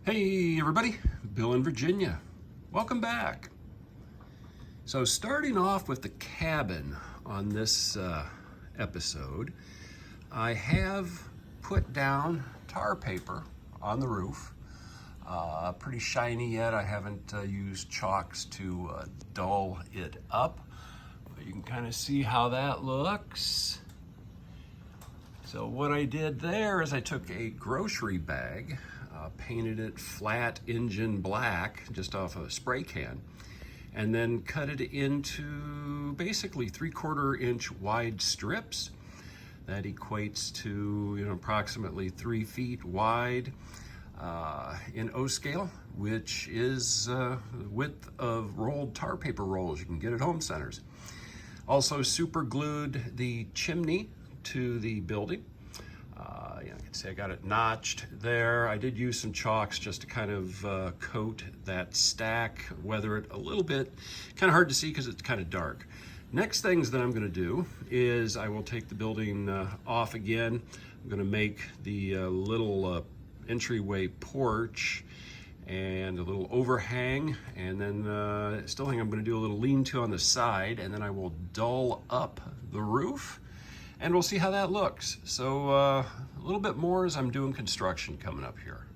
Hey everybody, Bill in Virginia. Welcome back. So starting off with the cabin on this episode, I have put down tar paper on the roof. Pretty shiny yet. I haven't used chalks to dull it up. But you can kind of see how that looks. So what I did there is I took a grocery bag, painted it flat engine black just off a spray can, and then cut it into basically 3/4 inch wide strips. That equates to approximately 3 feet wide in O scale, which is the width of rolled tar paper rolls you can get at home centers. Also super glued the chimney to the building. You can see I got it notched there. I did use some chalks just to kind of coat that stack, weather it a little bit. Kind of hard to see because it's kind of dark. Next things that I'm going to do is I will take the building off again. I'm going to make the little entryway porch and a little overhang, and then still think I'm going to do a little lean-to on the side, and then I will dull up the roof. And we'll see how that looks. So a little bit more as I'm doing construction coming up here.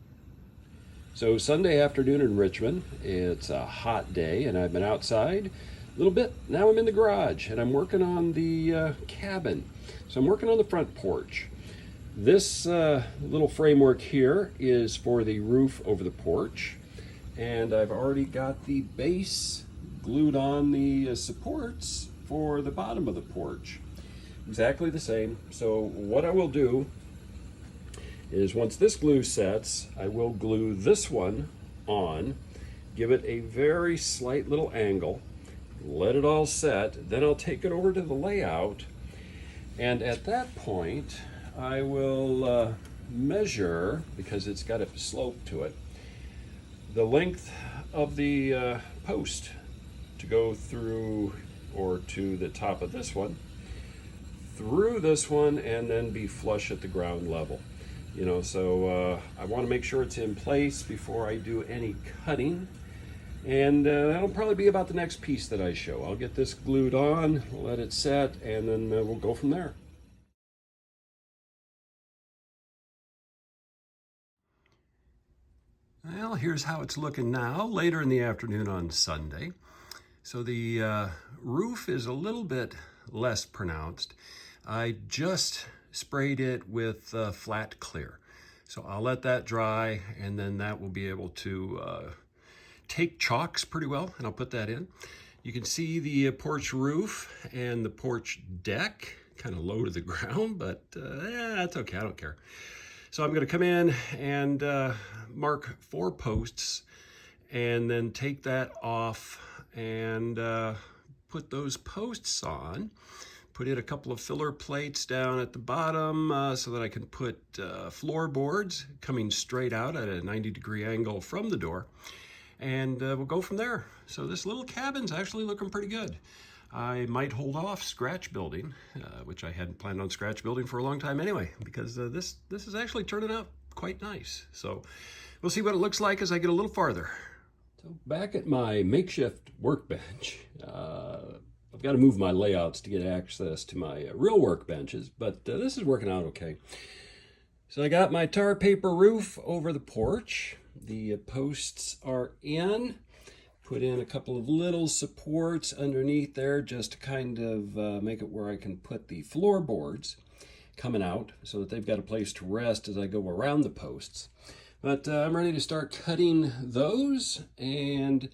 So Sunday afternoon in Richmond, it's a hot day and I've been outside a little bit. Now I'm in the garage and I'm working on the cabin. So I'm working on the front porch. This little framework here is for the roof over the porch. And I've already got the base glued on the supports for the bottom of the porch. Exactly the same. So what I will do is once this glue sets, I will glue this one on, give it a very slight little angle, let it all set, then I'll take it over to the layout, and at that point I will measure, because it's got a slope to it, the length of the post to go through or to the top of this one, through this one, and then be flush at the ground level. So I want to make sure it's in place before I do any cutting, and that'll probably be about the next piece that I show. I'll get this glued on, let it set, and then we'll go from there. Well, here's how it's looking now, later in the afternoon on Sunday. So the roof is a little bit less pronounced. I just sprayed it with flat clear. So I'll let that dry, and then that will be able to take chalks pretty well, and I'll put that in. You can see the porch roof and the porch deck kind of low to the ground, but that's okay, I don't care. So I'm gonna come in and mark 4 posts and then take that off and put those posts on. Put in a couple of filler plates down at the bottom so that I can put floorboards coming straight out at a 90-degree angle from the door. And we'll go from there. So this little cabin's actually looking pretty good. I might hold off scratch building, which I hadn't planned on scratch building for a long time anyway, because this is actually turning out quite nice. So we'll see what it looks like as I get a little farther. So back at my makeshift workbench, I've got to move my layouts to get access to my real workbenches, but this is working out okay. So I got my tar paper roof over the porch. The posts are in. Put in a couple of little supports underneath there just to kind of make it where I can put the floorboards coming out so that they've got a place to rest as I go around the posts. But I'm ready to start cutting those, and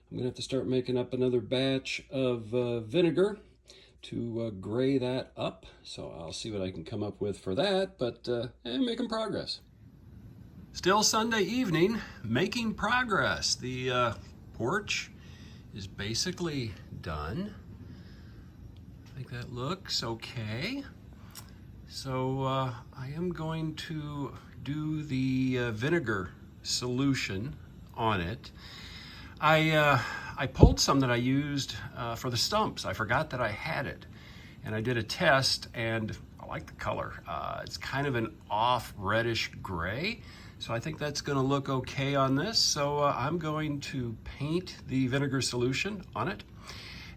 I'm gonna have to start making up another batch of vinegar to gray that up. So I'll see what I can come up with for that, but making progress. Still Sunday evening, making progress. The porch is basically done. I think that looks okay. So I am going to do the vinegar solution on it. I pulled some that I used for the stumps. I forgot that I had it, and I did a test, and I like the color. It's kind of an off reddish gray, So I think that's gonna look okay on this. So I'm going to paint the vinegar solution on it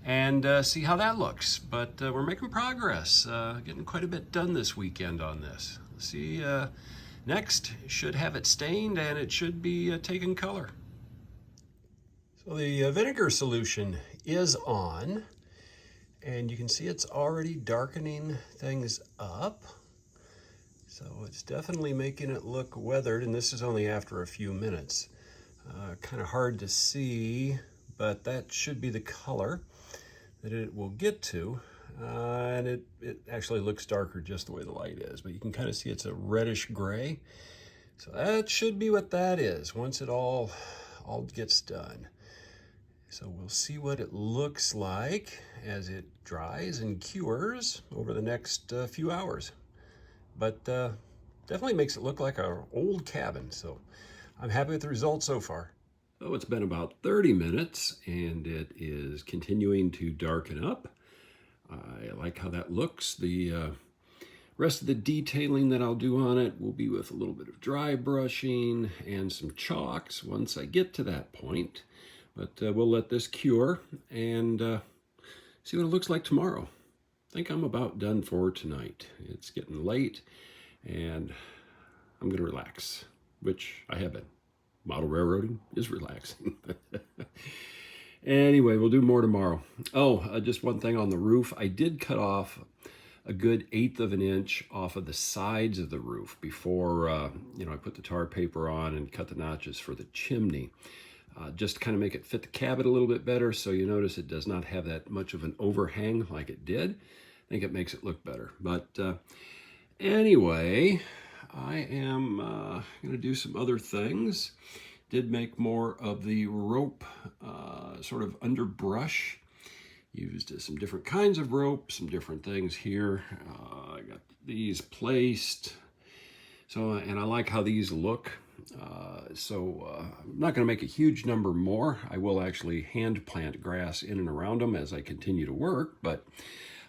and see how that looks. But we're making progress, getting quite a bit done this weekend on this. See, next should have it stained and it should be taking color. So the vinegar solution is on, and you can see it's already darkening things up. So it's definitely making it look weathered, and this is only after a few minutes. Kind of hard to see, but that should be the color that it will get to. And it actually looks darker just the way the light is, but you can kind of see it's a reddish gray. So that should be what that is once it all gets done. So we'll see what it looks like as it dries and cures over the next few hours. But definitely makes it look like our old cabin. So I'm happy with the results so far. So it's been about 30 minutes and it is continuing to darken up. I like how that looks. The rest of the detailing that I'll do on it will be with a little bit of dry brushing and some chalks once I get to that point. But we'll let this cure and see what it looks like tomorrow. I think I'm about done for tonight. It's getting late and I'm gonna relax, which I have been. Model railroading is relaxing. Anyway, we'll do more tomorrow. Oh, just one thing on the roof. I did cut off a good 1/8 of an inch off of the sides of the roof before I put the tar paper on and cut the notches for the chimney. Just to kind of make it fit the cabin a little bit better, so you notice it does not have that much of an overhang like it did. I think it makes it look better. But anyway, I am going to do some other things. Did make more of the rope sort of underbrush. Used some different kinds of rope, some different things here. I got these placed. So, and I like how these look. I'm not going to make a huge number more. I will actually hand plant grass in and around them as I continue to work, but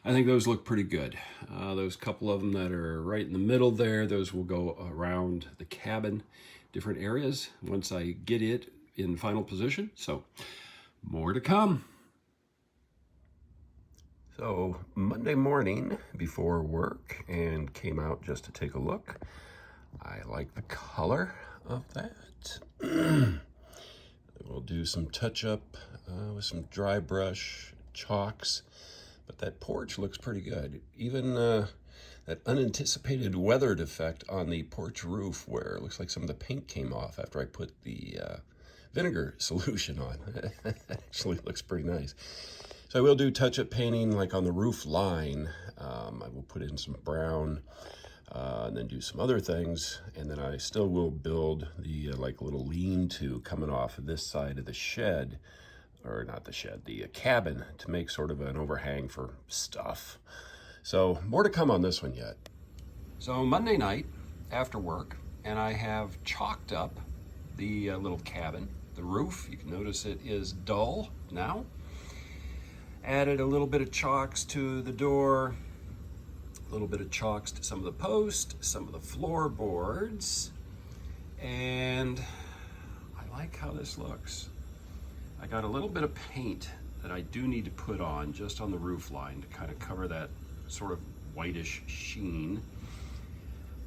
I think those look pretty good. Those couple of them that are right in the middle there, those will go around the cabin, different areas once I get it in final position. So more to come. So Monday morning before work and came out just to take a look. I like the color of that. We'll do some touch up with some dry brush, chalks, but that porch looks pretty good. Even that unanticipated weathered effect on the porch roof where it looks like some of the paint came off after I put the vinegar solution on. That actually looks pretty nice. So I will do touch-up painting like on the roof line. I will put in some brown and then do some other things, and then I still will build the like little lean-to coming off of this side of the shed, or not the shed, the cabin, to make sort of an overhang for stuff. So more to come on this one yet. So Monday night after work, and I have chalked up the little cabin, the roof. You can notice it is dull now. Added a little bit of chalks to the door, a little bit of chalks to some of the posts, some of the floorboards, and I like how this looks. I got a little bit of paint that I do need to put on just on the roof line to kind of cover that sort of whitish sheen.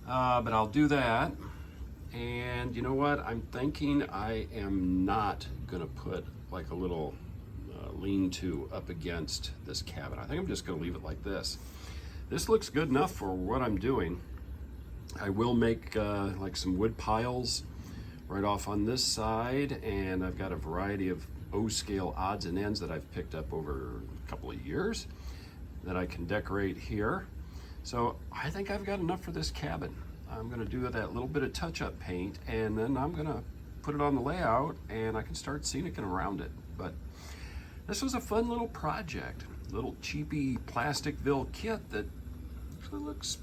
But I'll do that. And you know what? I'm thinking I am not gonna put like a little lean-to up against this cabin. I think I'm just gonna leave it like this. This looks good enough for what I'm doing. I will make like some wood piles right off on this side, and I've got a variety of O-scale odds and ends that I've picked up over a couple of years that I can decorate here. So I think I've got enough for this cabin. I'm gonna do that little bit of touch-up paint, and then I'm gonna put it on the layout and I can start scenicking around it. But this was a fun little project, little cheapy Plasticville kit that actually looks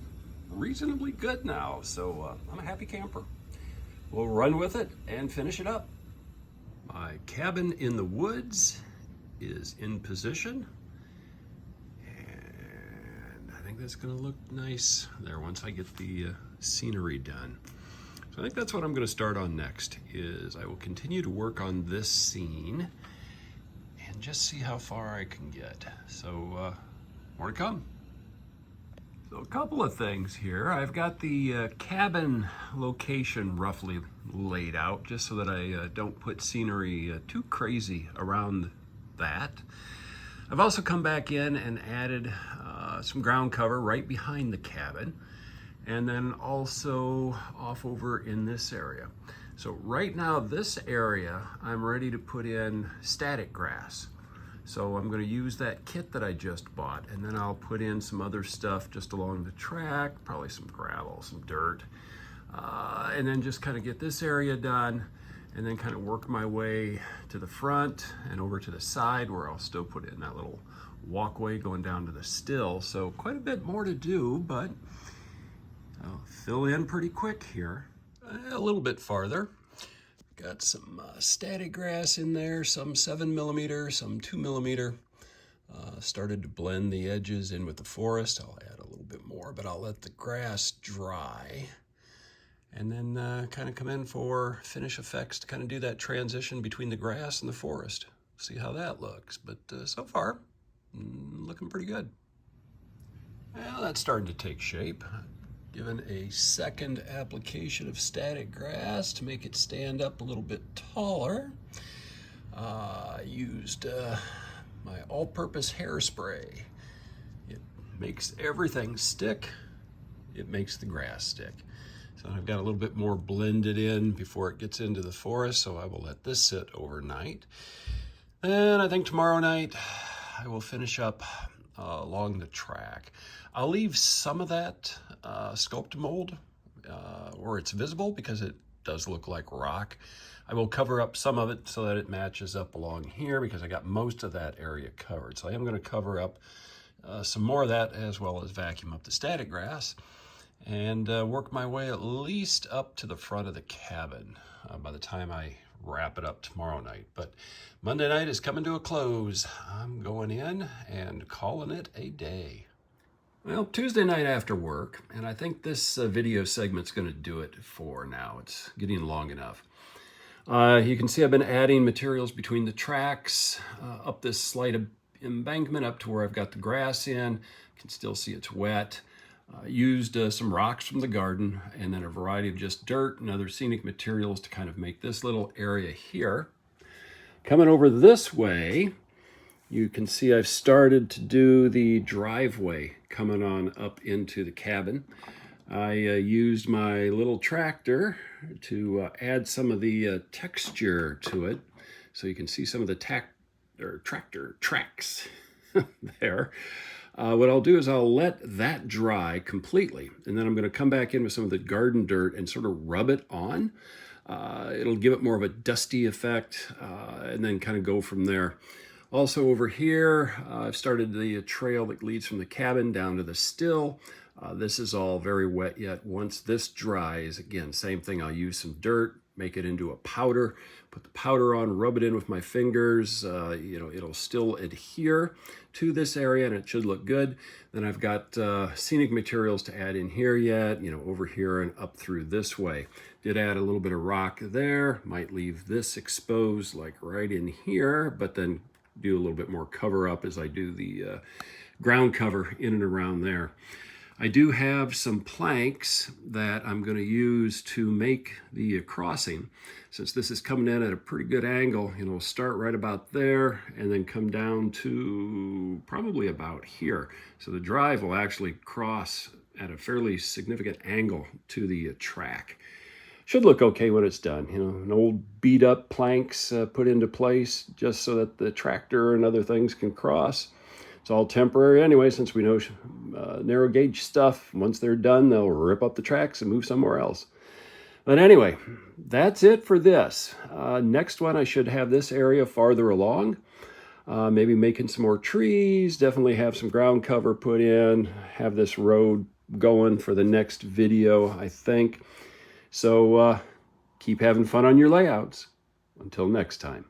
reasonably good now. So I'm a happy camper. We'll run with it and finish it up. My cabin in the woods is in position. And I think that's gonna look nice there once I get the scenery done. So So I think that's what I'm going to start on next, is I will continue to work on this scene and just see how far I can get. So more to come. So a couple of things here. I've got the cabin location roughly laid out just so that I don't put scenery too crazy around that. I've also come back in and added some ground cover right behind the cabin, and then also off over in this area. So right now this area I'm ready to put in static grass. So I'm going to use that kit that I just bought, and then I'll put in some other stuff just along the track, probably some gravel, some dirt, and then just kind of get this area done, and then kind of work my way to the front and over to the side where I'll still put in that little walkway going down to the still. So quite a bit more to do, but I'll fill in pretty quick here. A little bit farther. Got some static grass in there, some 7mm, some 2mm. Started to blend the edges in with the forest. I'll add a little bit more, but I'll let the grass dry. And then kind of come in for finish effects to kind of do that transition between the grass and the forest. See how that looks. But so far, looking pretty good. Well, that's starting to take shape. Given a second application of static grass to make it stand up a little bit taller. I used my all-purpose hairspray. It makes everything stick. It makes the grass stick. So I've got a little bit more blended in before it gets into the forest, so I will let this sit overnight. And I think tomorrow night I will finish up along the track. I'll leave some of that sculpt mold where it's visible because it does look like rock. I will cover up some of it so that it matches up along here because I got most of that area covered. So I am going to cover up some more of that as well as vacuum up the static grass and work my way at least up to the front of the cabin by the time I wrap it up tomorrow night. But Monday night is coming to a close. I'm going in and calling it a day. Well, Tuesday night after work, and I think this video segment's going to do it for now. It's getting long enough. You can see I've been adding materials between the tracks, up this slight embankment up to where I've got the grass in. You can still see it's wet. Used some rocks from the garden and then a variety of just dirt and other scenic materials to kind of make this little area here. Coming over this way, you can see I've started to do the driveway coming on up into the cabin. I used my little tractor to add some of the texture to it, so you can see some of the tractor tracks there. What I'll do is I'll let that dry completely, and then I'm going to come back in with some of the garden dirt and sort of rub it on. It'll give it more of a dusty effect, and then kind of go from there. Also over here, I've started the trail that leads from the cabin down to the still. This is all very wet yet. Once this dries, again, same thing, I'll use some dirt, make it into a powder, put the powder on, rub it in with my fingers. It'll still adhere to this area and it should look good. Then I've got scenic materials to add in here yet, over here and up through this way. Did add a little bit of rock there, might leave this exposed like right in here, but then do a little bit more cover up as I do the ground cover in and around there. I do have some planks that I'm going to use to make the crossing. Since this is coming in at a pretty good angle, start right about there and then come down to probably about here. So the drive will actually cross at a fairly significant angle to the track. Should look okay when it's done. An old beat up planks put into place just so that the tractor and other things can cross. It's all temporary anyway, since we know narrow gauge stuff, once they're done, they'll rip up the tracks and move somewhere else. But anyway, that's it for this. Next one, I should have this area farther along. Maybe making some more trees, definitely have some ground cover put in, have this road going for the next video, I think. So keep having fun on your layouts. Until next time.